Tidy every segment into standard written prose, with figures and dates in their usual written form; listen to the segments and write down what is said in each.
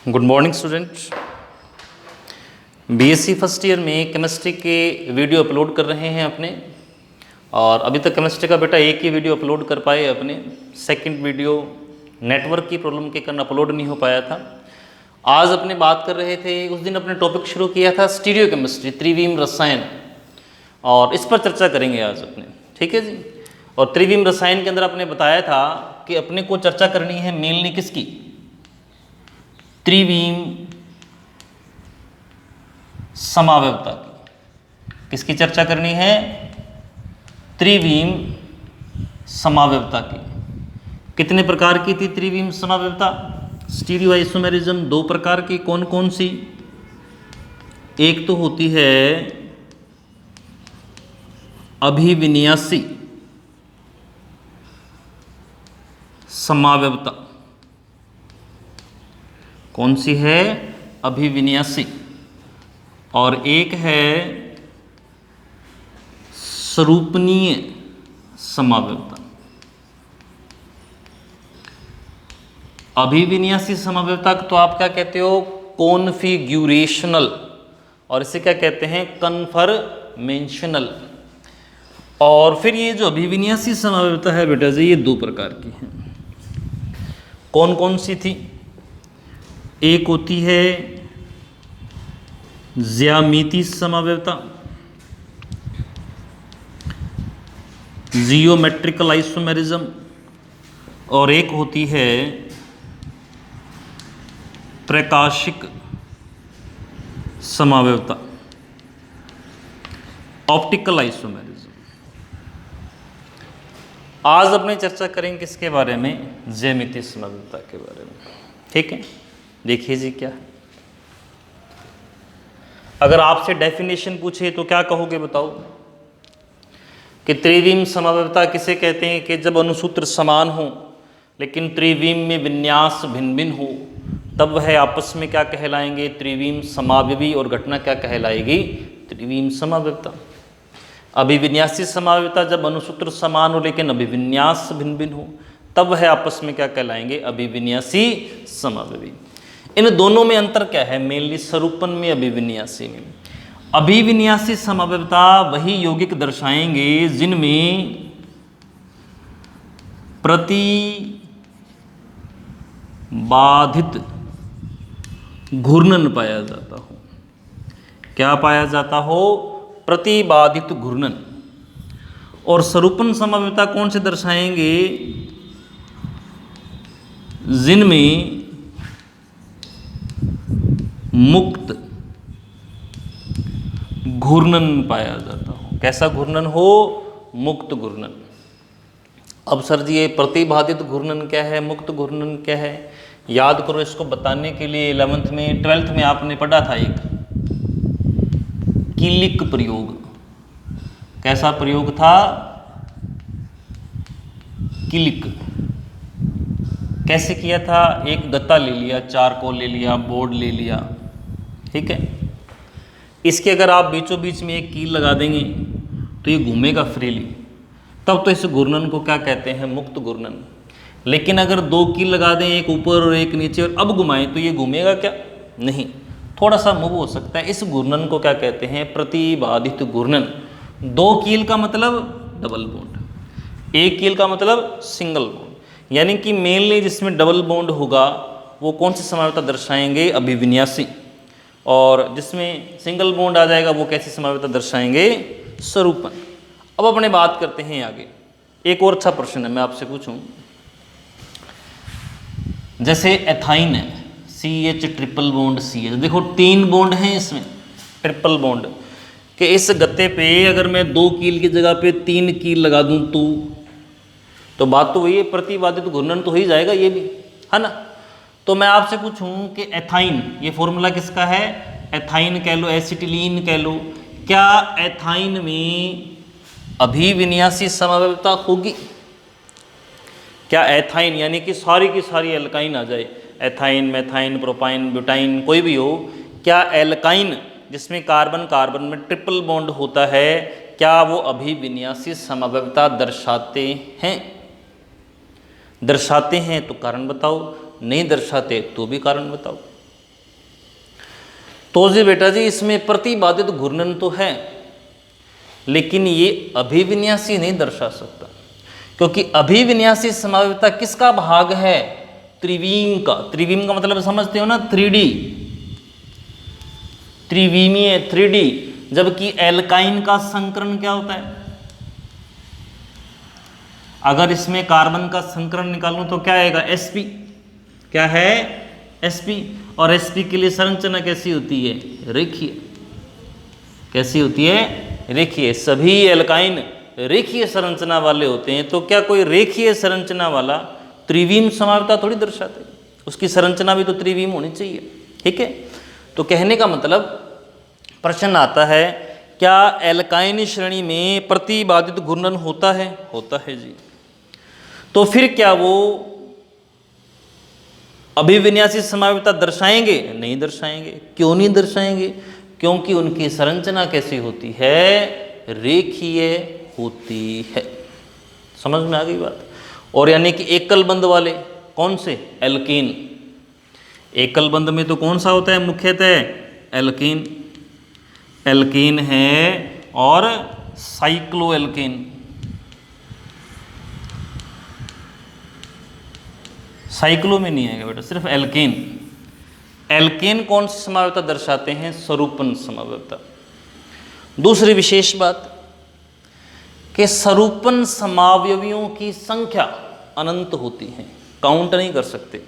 Good morning student. BSc first year में chemistry के video upload कर रहे हैं अपने, और अभी तक केमिस्ट्री का बेटा एक ही वीडियो अपलोड कर पाए अपने। सेकंड वीडियो नेटवर्क की प्रॉब्लम के कारण अपलोड नहीं हो पाया था। आज अपने बात कर रहे थे, उस दिन अपने टॉपिक शुरू किया था स्टीरियो केमिस्ट्री, त्रिविम रसायन, और इस पर चर्चा करेंगे आज अपने। ठीक है जी। और त्रिविम रसायन के अंदर आपने बताया था कि अपने को चर्चा करनी है मेनली किसकी? त्रिविम समावयवता की। किसकी चर्चा करनी है? त्रिविम समावयवता की। कितने प्रकार की थी त्रिविम समावयवता? स्टीरियो आइसोमेरिज्म दो प्रकार की। कौन कौन सी? एक तो होती है अभिविन्यासी समावयवता। कौन सी है? अभिविन्यासी। और एक है स्वरूपनीय समावयवता। अभिविन्यासी समावयवता तो आप क्या कहते हो? कॉन्फिग्यूरेशनल। और इसे क्या कहते हैं? कन्फर्मेंशनल। और फिर ये जो अभिविन्यासी समावयवता है बेटा जी, ये दो प्रकार की है। कौन कौन सी थी? एक होती है ज्यामितीय समावयवता, जियोमेट्रिकल आइसोमेरिज्म, और एक होती है प्रकाशिक समावयवता, ऑप्टिकल आइसोमेरिज्म। आज अपने चर्चा करेंगे किसके बारे में? ज्यामितीय समावयवता के बारे में। ठीक है, देखिए जी क्या है। अगर आपसे डेफिनेशन पूछे तो क्या कहोगे बताओ? कि त्रिविम समावयवता किसे कहते हैं? कि जब अणुसूत्र समान हो लेकिन त्रिविम में विन्यास भिन्न भिन्न हो, तब वह आपस में क्या कहलाएंगे? त्रिविम समावयवी। और घटना क्या कहलाएगी? त्रिविम समावयवता। अभिविन्यासी समावयवता जब अणुसूत्र समान हो लेकिन अभिविन्यास भिन्न भिन्न हो, तब वह आपस में क्या कहलाएंगे? अभिविन्यासी समावयवी। इन दोनों में अंतर क्या है? मेनली स्वरूपन में, अभिविन्यासी में। अभिविन्यासी समावयवता वही यौगिक दर्शाएंगे जिनमें प्रतिबाधित घूर्णन पाया जाता हो। क्या पाया जाता हो? प्रतिबाधित घूर्णन। और स्वरूपन समावयवता कौन से दर्शाएंगे? जिनमें मुक्त घूर्णन पाया जाता हो। कैसा घूर्णन हो? मुक्त घूर्णन। अब सर जी ये प्रतिबाधित घूर्णन क्या है, मुक्त घूर्णन क्या है? याद करो, इसको बताने के लिए 11th में 12th में आपने पढ़ा था एक कीलिक प्रयोग। कैसा प्रयोग था? कीलिक। कैसे किया था? एक गत्ता ले लिया, चारकोल ले लिया, बोर्ड ले लिया, ठीक है। इसके अगर आप बीचों बीच में एक कील लगा देंगे तो ये घूमेगा फ्रीली, तब तो इस घूर्णन को क्या कहते हैं? मुक्त घूर्णन। लेकिन अगर दो कील लगा दें, एक ऊपर और एक नीचे, और अब घुमाएं, तो ये घूमेगा क्या? नहीं, थोड़ा सा मूव हो सकता है। इस घूर्णन को क्या कहते हैं? प्रतिबाधित घूर्णन। दो कील का मतलब डबल बॉन्ड, एक कील का मतलब सिंगल बॉन्ड। यानी कि मेनली जिसमें डबल बॉन्ड होगा वो कौन सी समावयवता दर्शाएंगे? अभिविन्यासी। और जिसमें सिंगल बॉन्ड आ जाएगा वो कैसी समावयवता दर्शाएंगे? स्वरूपन। अब अपने बात करते हैं आगे। एक और अच्छा प्रश्न है, मैं आपसे पूछूं। जैसे एथाइन है, CH ट्रिपल बॉन्ड CH, देखो 3 बॉन्ड हैं इसमें, ट्रिपल बॉन्ड। कि इस गत्ते पे अगर मैं 2 कील की जगह पे 3 कील लगा दूं तो बात तो वही है, प्रतिबाधित घूर्णन तो हो ही जाएगा ये भी, है ना। तो मैं आपसे पूछूं कि एथाइन, ये फॉर्मूला किसका है? एथाइन कह लो, एसिटिलीन कह लो। क्या एथाइन में अभिविन्यासी समावयवता होगी? क्या एथाइन यानी कि सारी की सारी एल्काइन आ जाए, एथाइन, मेथाइन, प्रोपाइन, ब्यूटाइन, कोई भी हो, क्या एल्काइन जिसमें कार्बन कार्बन में ट्रिपल बॉन्ड होता है, क्या वो अभिविन्यासी समव्यवता दर्शाते हैं? दर्शाते हैं तो कारण बताओ, नहीं दर्शाते तो भी कारण बताओ। तो जी बेटा जी इसमें प्रतिबाधित घूर्णन तो है, लेकिन ये अभिविन्यासी नहीं दर्शा सकता, क्योंकि अभिविन्यासी समावयवता किसका भाग है? त्रिविम का। त्रिविम का मतलब समझते हो ना, 3D, त्रिविमीय 3D। जबकि एल्काइन का संकरण क्या होता है? अगर इसमें कार्बन का संकरण निकालूं तो क्या आएगा? sp। क्या है? sp। और sp के लिए संरचना कैसी होती है? रेखीय। कैसी होती है? रेखीय। सभी एल्काइन रेखीय संरचना वाले होते हैं, तो क्या कोई रेखीय संरचना वाला त्रिविम समावयवता थोड़ी दर्शाते? उसकी संरचना भी तो त्रिविम होनी चाहिए। ठीक है, तो कहने का मतलब प्रश्न आता है, क्या एल्काइन श्रेणी में प्रतिबाधित घूर्णन होता है? होता है जी। तो फिर क्या वो अभिविन्यासी समावयवता दर्शाएंगे? नहीं दर्शाएंगे। क्यों नहीं दर्शाएंगे? क्योंकि उनकी संरचना कैसी होती है? रेखीय होती है। समझ में आ गई बात? और यानी कि एकल बंध वाले कौन से? एल्कीन। एकल बंध में तो कौन सा होता है मुख्यतः? एल्कीन। एल्कीन है और साइक्लोएल्कीन। साइक्लो में नहीं आएगा बेटा, सिर्फ एल्केन। एल्केन कौन सी समावयवता दर्शाते हैं? सरूपन समावयवता। दूसरी विशेष बात कि सरूपन समावयवियों की संख्या अनंत होती है, काउंट नहीं कर सकते।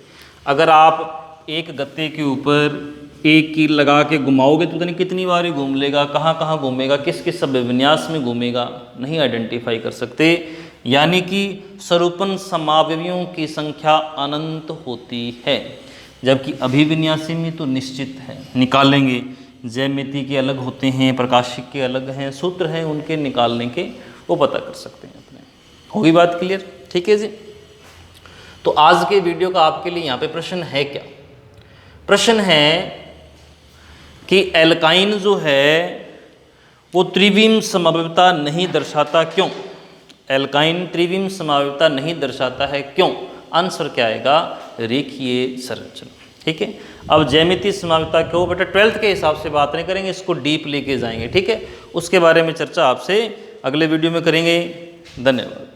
अगर आप एक गत्ते के ऊपर एक कील लगा के घुमाओगे तो नहीं कितनी बार ही घूम लेगा, कहाँ कहाँ घूमेगा, किस किस सब विन्यास में घूमेगा, नहीं आइडेंटिफाई कर सकते। यानी कि सरूपन समावयवियों की संख्या अनंत होती है, जबकि अभिविन्यासी में तो निश्चित है, निकालेंगे। ज्यामिति के अलग होते हैं, प्रकाशिक के अलग हैं, सूत्र हैं उनके निकालने के, वो पता कर सकते हैं अपने। होगी बात क्लियर? ठीक है जी। तो आज के वीडियो का आपके लिए यहाँ पे प्रश्न है क्या? प्रश्न है कि एल्काइन जो है वो त्रिविम समावयवता नहीं दर्शाता, क्यों? एल्काइन त्रिविम समावयवता नहीं दर्शाता है, क्यों? आंसर क्या आएगा? रेखीय संरचना। ठीक है, अब ज्यामितीय समावयवता क्यों बेटा 12th के हिसाब से बात नहीं करेंगे, इसको डीप लेके जाएंगे। ठीक है, उसके बारे में चर्चा आपसे अगले वीडियो में करेंगे। धन्यवाद।